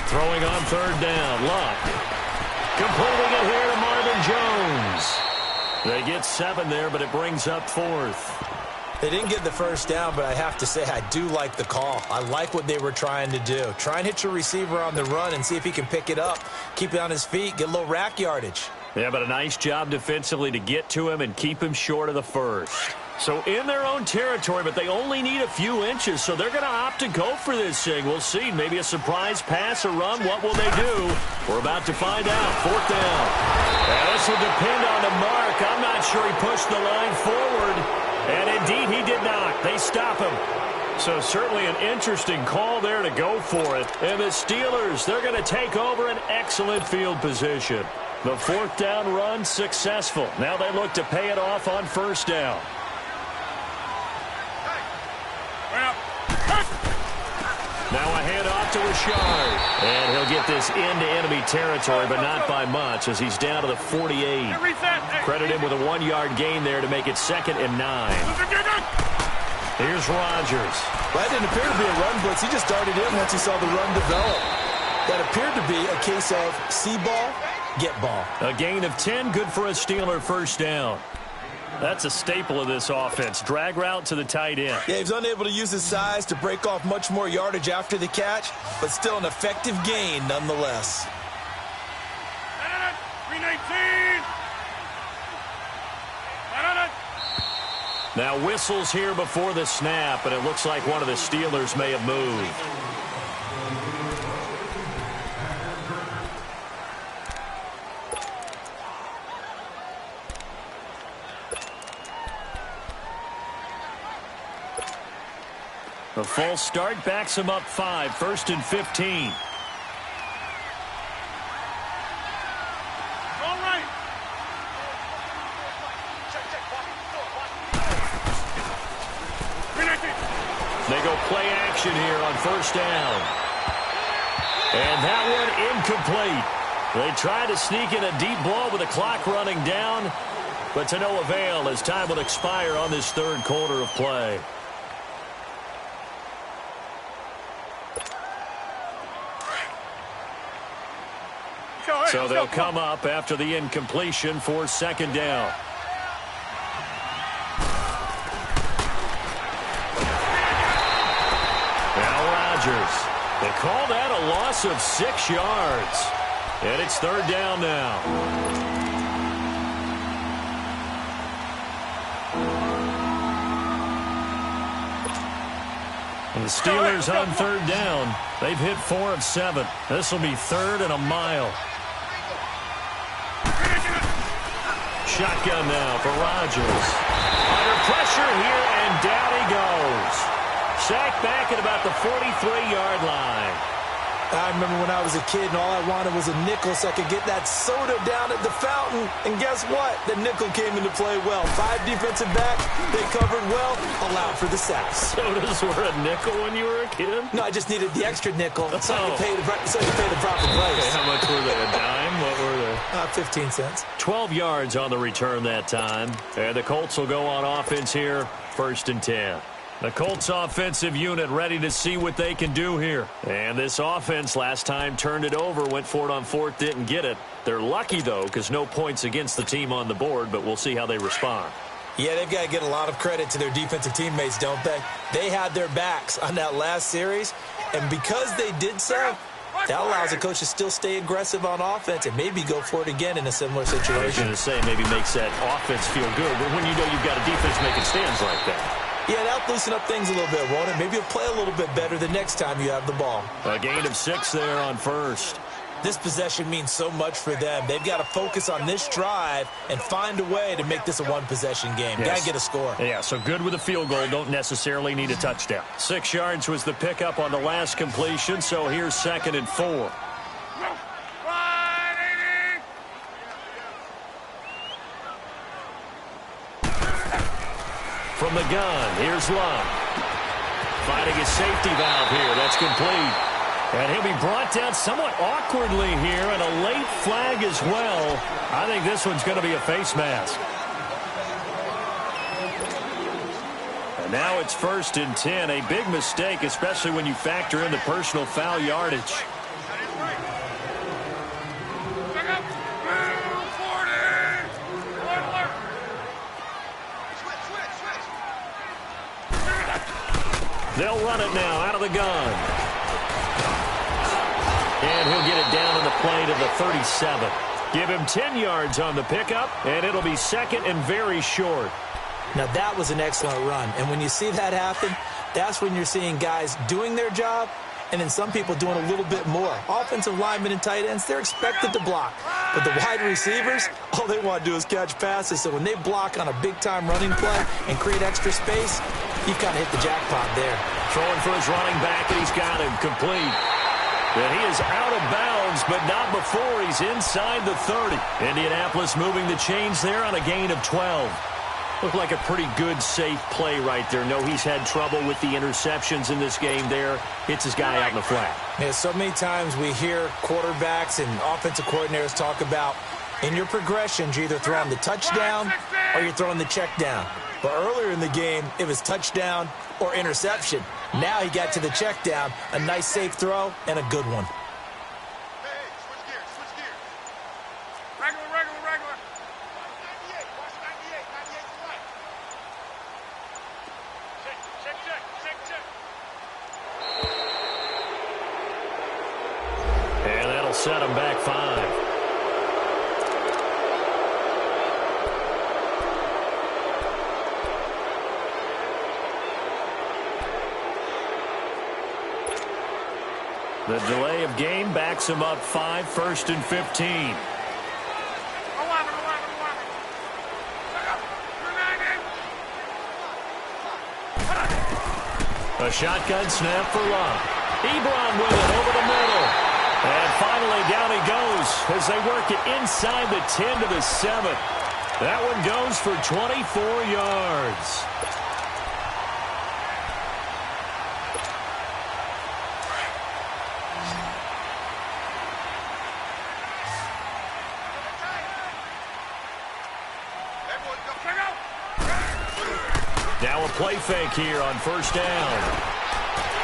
Throwing on 3rd down, Luck. Completing it here to Marvin Jones. They get 7 there, but it brings up 4th. They didn't get the first down, but I have to say I do like the call. I like what they were trying to do. Try and hit your receiver on the run and see if he can pick it up. Keep it on his feet, get a little rack yardage. Yeah, but a nice job defensively to get to him and keep him short of the first. So in their own territory, but they only need a few inches, so they're going to opt to go for this thing. We'll see. Maybe a surprise pass or run. What will they do? We're about to find out. 4th down. And this will depend on the mark. I'm not sure he pushed the line forward. And indeed, he did not. They stop him. So certainly an interesting call there to go for it. And the Steelers, they're going to take over an excellent field position. The 4th down run successful. Now they look to pay it off on 1st down. Now a handoff to Richard. And he'll get this into enemy territory, but not by much as he's down to the 48. Credit him with a 1-yard gain there to make it 2nd and 9. Here's Rodgers. Well, that didn't appear to be a run blitz. He just darted in once he saw the run develop. That appeared to be a case of see ball, get ball. A gain of 10, good for a Steeler first down. That's a staple of this offense. Drag route to the tight end. Yeah, he was unable to use his size to break off much more yardage after the catch, but still an effective gain nonetheless. 319. Now whistles here before the snap, and it looks like one of the Steelers may have moved. A false start backs him up 5, 1st and 15. All right. They go play action here on first down. And that one incomplete. They try to sneak in a deep ball with the clock running down, but to no avail as time will expire on this third quarter of play. So they'll come up after the incompletion for second down. Now Rodgers. They call that a loss of 6 yards. And it's third down now. And the Steelers on third down. They've hit 4 of 7. This will be 3rd and a mile. Shotgun now for Rodgers. Under pressure here, and down he goes. Sacked back at about the 43-yard line. I remember when I was a kid and all I wanted was a nickel so I could get that soda down at the fountain. And guess what? The nickel came into play well. 5 defensive backs. They covered well. Allowed for the sacks. Sodas were a nickel when you were a kid? No, I just needed the extra nickel so I could pay the proper price. Okay, how much were they? A dime? What were they? 15 cents. 12 yards on the return that time. And the Colts will go on offense here. 1st and 10. The Colts offensive unit ready to see what they can do here. And this offense last time turned it over, went for it on 4th, didn't get it. They're lucky, though, because no points against the team on the board, but we'll see how they respond. Yeah, they've got to get a lot of credit to their defensive teammates, don't they? They had their backs on that last series, and because they did so, that allows the coach to still stay aggressive on offense and maybe go for it again in a similar situation. I was going to say maybe makes that offense feel good, but when you know you've got a defense making stands like that. Yeah, that'll loosen up things a little bit, won't it? Maybe you'll play a little bit better the next time you have the ball. A gain of 6 there on first. This possession means so much for them. They've got to focus on this drive and find a way to make this a one-possession game. Yes. Got to get a score. Yeah, so good with a field goal. Don't necessarily need a touchdown. 6 yards was the pickup on the last completion, so here's 2nd and 4. From the gun, here's Love. Finding a safety valve here. That's complete. And he'll be brought down somewhat awkwardly here, and a late flag as well. I think this one's going to be a face mask. And now it's 1st and 10. A big mistake, especially when you factor in the personal foul yardage. They'll run it now out of the gun. And he'll get it down in the play to the 37. Give him 10 yards on the pickup, and it'll be 2nd and very short. Now, that was an excellent run. And when you see that happen, that's when you're seeing guys doing their job and then some people doing a little bit more. Offensive linemen and tight ends, they're expected to block. But the wide receivers, all they want to do is catch passes. So when they block on a big-time running play and create extra space, you've got to hit the jackpot there. Throwing for his running back, and he's got him complete. And he is out of bounds, but not before he's inside the 30. Indianapolis moving the chains there on a gain of 12. Looked like a pretty good, safe play right there. No, he's had trouble with the interceptions in this game there. Hits his guy out in the flat. Yeah, so many times we hear quarterbacks and offensive coordinators talk about in your progressions, you're either throwing the touchdown or you're throwing the check down. But earlier in the game, it was touchdown or interception. Now he got to the check down, a nice safe throw, and a good one. Hey, switch gears, switch gears. Regular, regular, regular. Watch 98, watch 98, 98 to right. Check, check, check, check, check. And that'll set him back 5. The delay of game backs him up 5, 1st and 15. 11, 11, 11. A shotgun snap for Love. Ebron with it over the middle. And finally down he goes as they work it inside the 10 to the 7. That one goes for 24 yards. Now a play fake here on 1st down.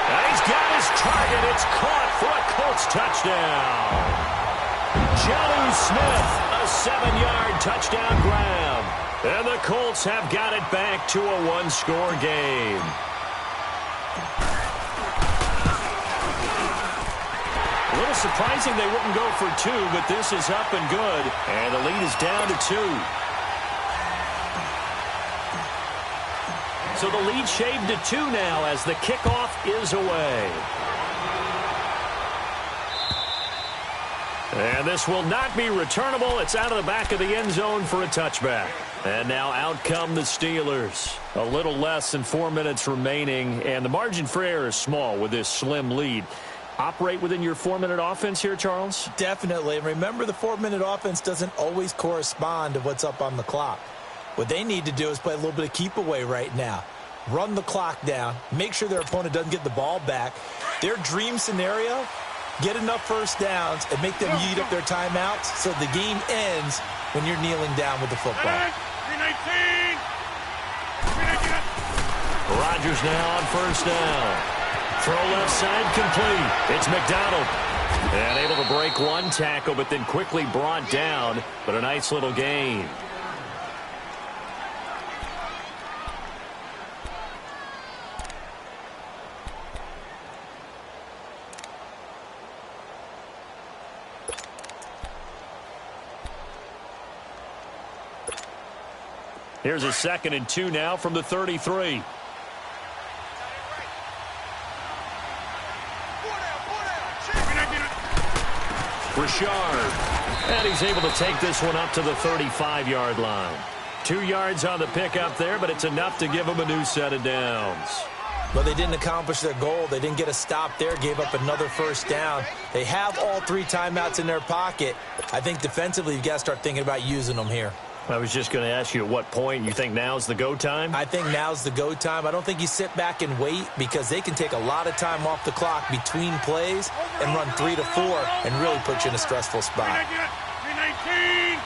And he's got his target. It's caught for a Colts touchdown. Jonnu Smith, a 7-yard touchdown grab. And the Colts have got it back to a 1-score game. A little surprising they wouldn't go for 2, but this is up and good. And the lead is down to 2. So the lead shaved to 2 now as the kickoff is away. And this will not be returnable. It's out of the back of the end zone for a touchback. And now out come the Steelers. A little less than 4 minutes remaining, and the margin for error is small with this slim lead. Operate within your 4-minute offense here, Charles? Definitely. And remember, the 4-minute offense doesn't always correspond to what's up on the clock. What they need to do is play a little bit of keep away right now. Run the clock down. Make sure their opponent doesn't get the ball back. Their dream scenario, get enough first downs and make them eat up their timeouts so the game ends when you're kneeling down with the football. 319. Rodgers now on 1st down. Throw left side complete. It's McDonald. And able to break one tackle, but then quickly brought down. But a nice little gain. Here's a 2nd and 2 now from the 33. Richard. And he's able to take this one up to the 35-yard line. 2 yards on the pickup there, but it's enough to give him a new set of downs. But they didn't accomplish their goal. They didn't get a stop there, gave up another 1st down. They have all 3 timeouts in their pocket. I think defensively you've got to start thinking about using them here. I was just going to ask you at what point you think now's the go time? I think now's the go time. I don't think you sit back and wait because they can take a lot of time off the clock between plays and run 3 to 4 and really put you in a stressful spot. 319.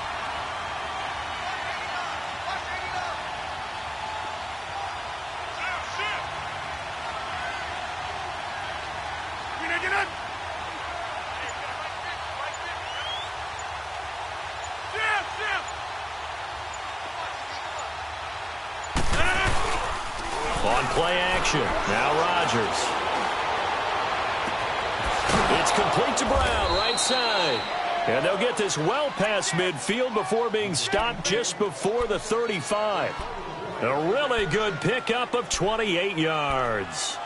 On play action, now Rodgers. It's complete to Brown, right side. And they'll get this well past midfield before being stopped just before the 35. A really good pickup of 28 yards.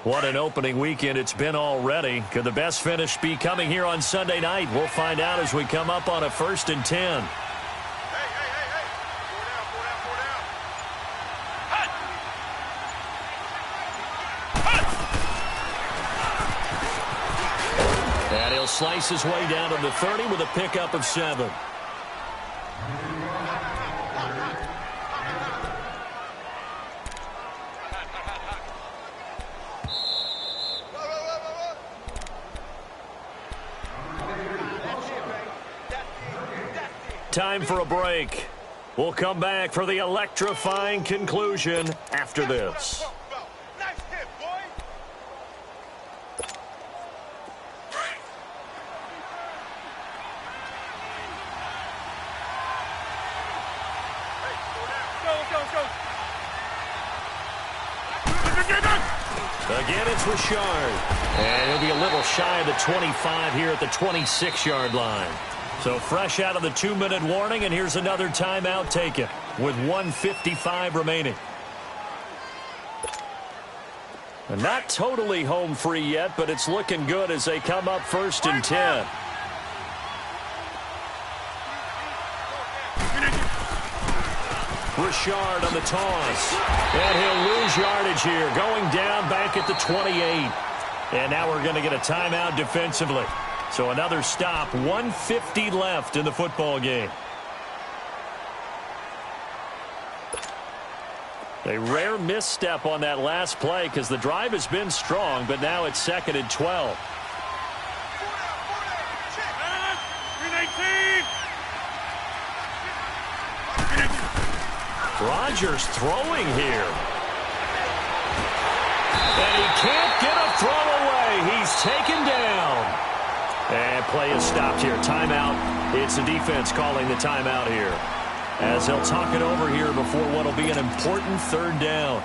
What an opening weekend it's been already. Could the best finish be coming here on Sunday night? We'll find out as we come up on a 1st and 10. Hey. 4 down. And he'll slice his way down to the 30 with a pickup of 7. Time for a break. We'll come back for the electrifying conclusion after this. Nice hit, boy. Again, it's Richard. And he'll be a little shy of the 25 here at the 26-yard line. So fresh out of the 2-minute warning, and here's another timeout taken with 1:55 remaining. And not totally home free yet, but it's looking good as they come up 1st and 10. Richard on the toss. And he'll lose yardage here, going down back at the 28. And now we're going to get a timeout defensively. So another stop, 1:50 left in the football game. A rare misstep on that last play because the drive has been strong, but now it's 2nd and 12. Rodgers throwing here. And he can't get a throw away. He's taken down. And play is stopped here. Timeout. It's the defense calling the timeout here, as they'll talk it over here before what will be an important 3rd down.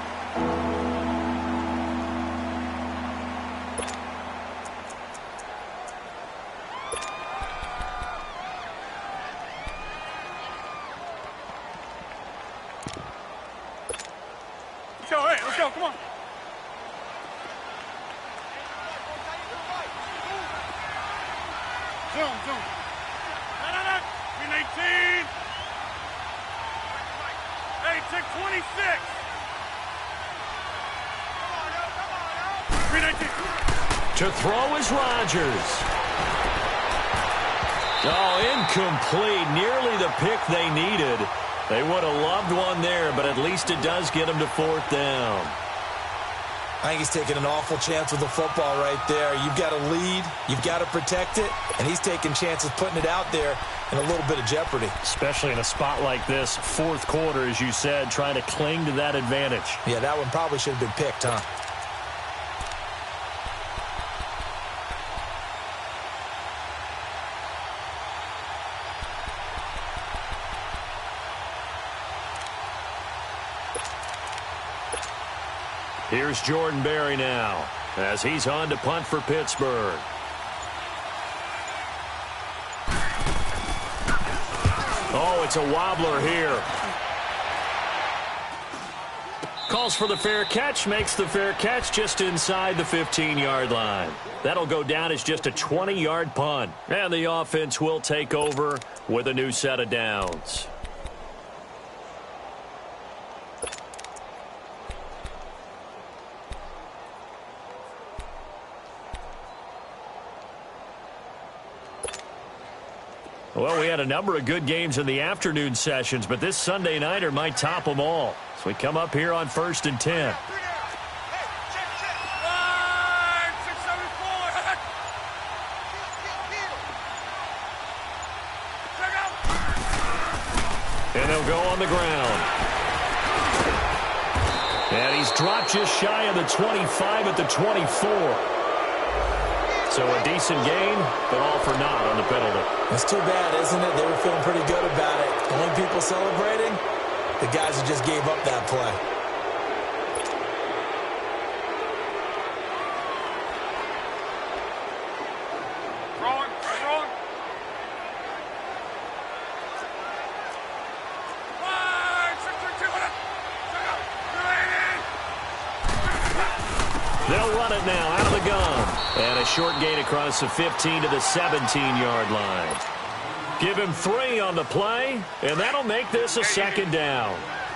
Let's go, hey, let's go, come on. Zoom. No. Green 18. Hey, check 26. Green 18. To throw is Rodgers. Oh, incomplete. Nearly the pick they needed. They would have loved one there, but at least it does get them to 4th down. I think he's taking an awful chance with the football right there. You've got to lead. You've got to protect it. And he's taking chances putting it out there in a little bit of jeopardy. Especially in a spot like this, 4th quarter, as you said, trying to cling to that advantage. Yeah, that one probably should have been picked, huh? Here's Jordan Berry now, as he's on to punt for Pittsburgh. Oh, it's a wobbler here. Calls for the fair catch, makes the fair catch just inside the 15-yard line. That'll go down as just a 20-yard punt. And the offense will take over with a new set of downs. Well, we had a number of good games in the afternoon sessions, but this Sunday nighter might top them all. So we come up here on 1st and 10. And they'll go on the ground. And he's dropped just shy of the 25 at the 24. So a decent game, but all for naught on the penalty. It's too bad, isn't it? They were feeling pretty good about it. The only people celebrating, the guys who just gave up that play. Rolling. They'll run it now out of the gun. And a short gain across the 15 to the 17-yard line. Give him 3 on the play, and that'll make this a 2nd down.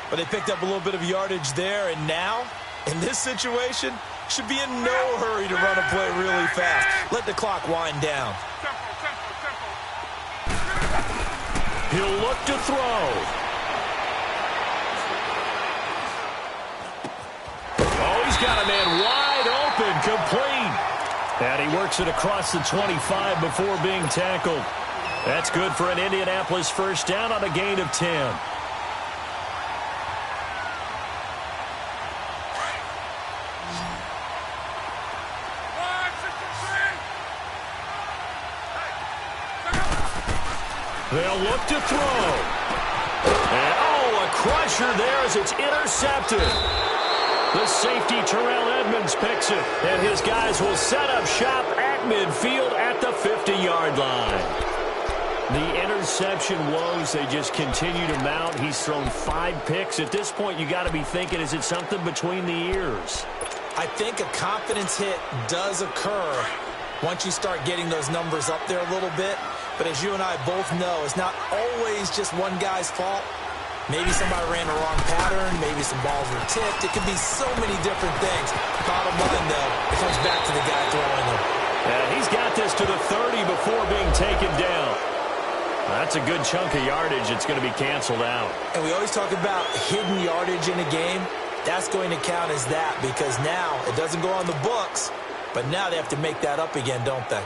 But they picked up a little bit of yardage there, and now, in this situation, should be in no hurry to run a play really fast. Let the clock wind down. Tempo. He'll look to throw. Oh, he's got a man wide open, complete. And he works it across the 25 before being tackled. That's good for an Indianapolis first down on a gain of 10. They'll look to throw. And, a crusher there as it's intercepted. The safety, Terrell Edmonds, picks it. And his guys will set up shop at midfield at the 50-yard line. The interception woes, they just continue to mount. He's thrown 5 picks. At this point, you got to be thinking, is it something between the ears? I think a confidence hit does occur once you start getting those numbers up there a little bit. But as you and I both know, it's not always just one guy's fault. Maybe somebody ran the wrong pattern. Maybe some balls were tipped. It could be so many different things. Bottom line, though, it comes back to the guy throwing them. And he's got this to the 30 before being taken down. That's a good chunk of yardage. It's going to be canceled out. And we always talk about hidden yardage in a game. That's going to count as that because now it doesn't go on the books, but now they have to make that up again, don't they?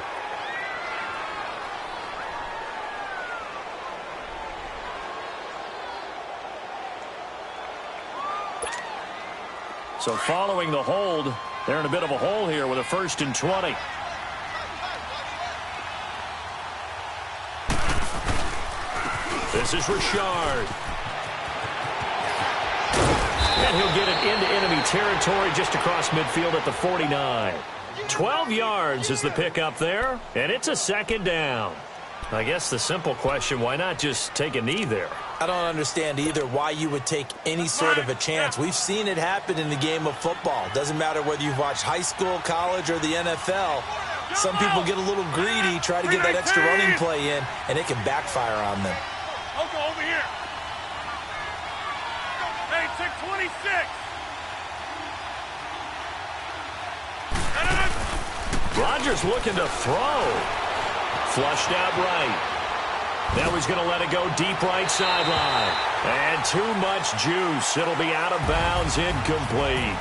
So following the hold, they're in a bit of a hole here with a 1st and 20. This is Richard. And he'll get it into enemy territory just across midfield at the 49. 12 yards is the pickup there, and it's a 2nd down. I guess the simple question, why not just take a knee there? I don't understand either why you would take any sort of a chance. We've seen it happen in the game of football. Doesn't matter whether you've watched high school, college, or the NFL. Some people get a little greedy, try to get that extra running play in, and it can backfire on them. I'll go over here. Hey, take 26. Rodgers looking to throw. Flushed out right. Now he's going to let it go deep right sideline. And too much juice. It'll be out of bounds, incomplete.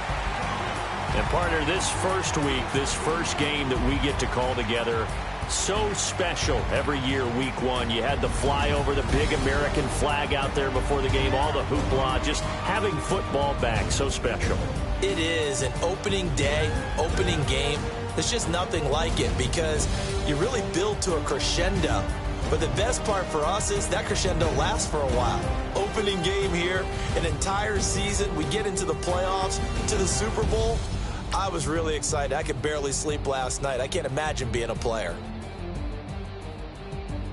And partner, this first week, this first game that we get to call together, so special every year, week 1. You had the flyover, the big American flag out there before the game, all the hoopla, just having football back, so special. It is an opening day, opening game. There's just nothing like it because you really build to a crescendo. But the best part for us is that crescendo lasts for a while. Opening game here, an entire season. We get into the playoffs, to the Super Bowl. I was really excited. I could barely sleep last night. I can't imagine being a player.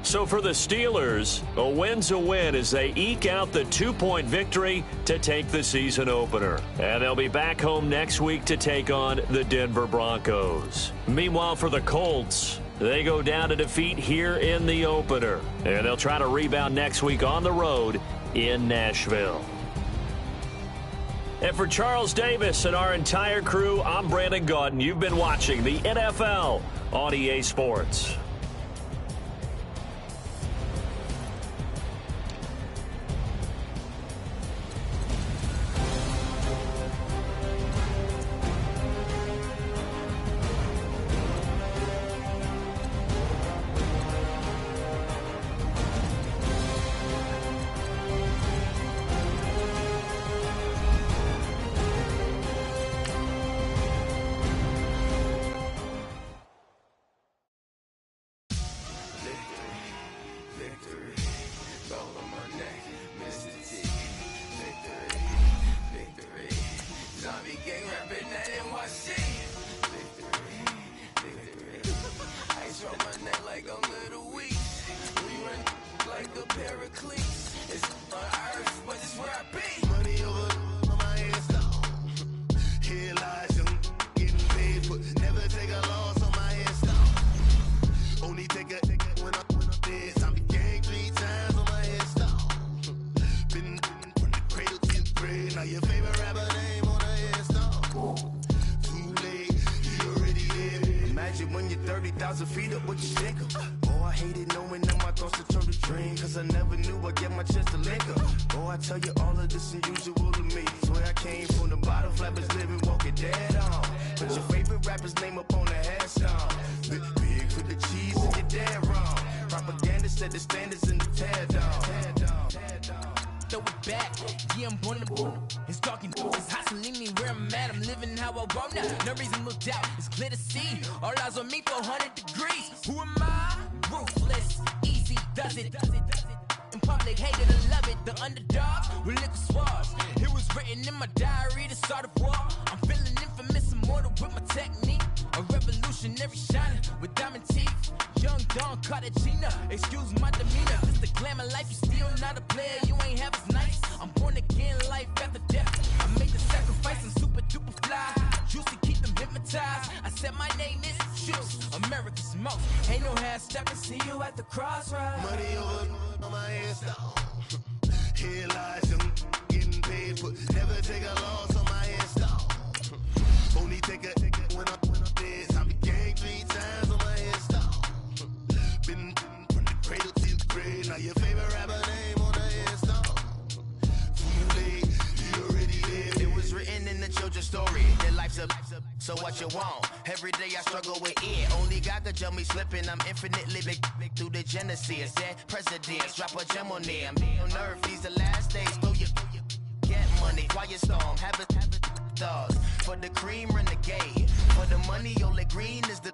So for the Steelers, a win's a win as they eke out the 2-point victory to take the season opener. And they'll be back home next week to take on the Denver Broncos. Meanwhile, for the Colts, they go down to defeat here in the opener. And they'll try to rebound next week on the road in Nashville. And for Charles Davis and our entire crew, I'm Brandon Gaudin. You've been watching the NFL on EA Sports. Propaganda set the standards in the tear down. Throw it back, yeah, I'm on the boom. It's talking, it's hustling me where I'm at. I'm living how I want now. No reason to doubt, it's clear to see. All eyes on me, 400 degrees. Who am I? Ruthless, easy, does it. In public, hated and love it. The underdogs with liquor swabs. It was written in my diary to start a war. I'm feeling infamous, immortal with my technique. A revolutionary shining with diamond teeth. Young Don Cartagena, excuse my demeanor. It's the glamour life, you still not a player. You ain't half as nice. I'm born again, life after death. I made the sacrifice, I'm super duper fly. Juicy, keep them hypnotized. I said my name is Juice, America's most. Ain't no half stepping, see you at the crossroads. Money over on my headstone. Here lies them getting paid, but never take a loss on my headstone. Only take a when I'm dead. I be gang 3 times on my headstone. Been from the cradle to the grave. Now your favorite rapper name on the headstone. Too late, you already dead. It was written in the children's story. Their life's a so what you want? Every day I struggle with it. Only God could tell me slipping. I'm infinitely big through the genesis. Dead presidents, drop a gem on them. On earth, these the last days. Throw your get money, quiet storm, have it dogs. For the cream, renegade. For the money, only green is the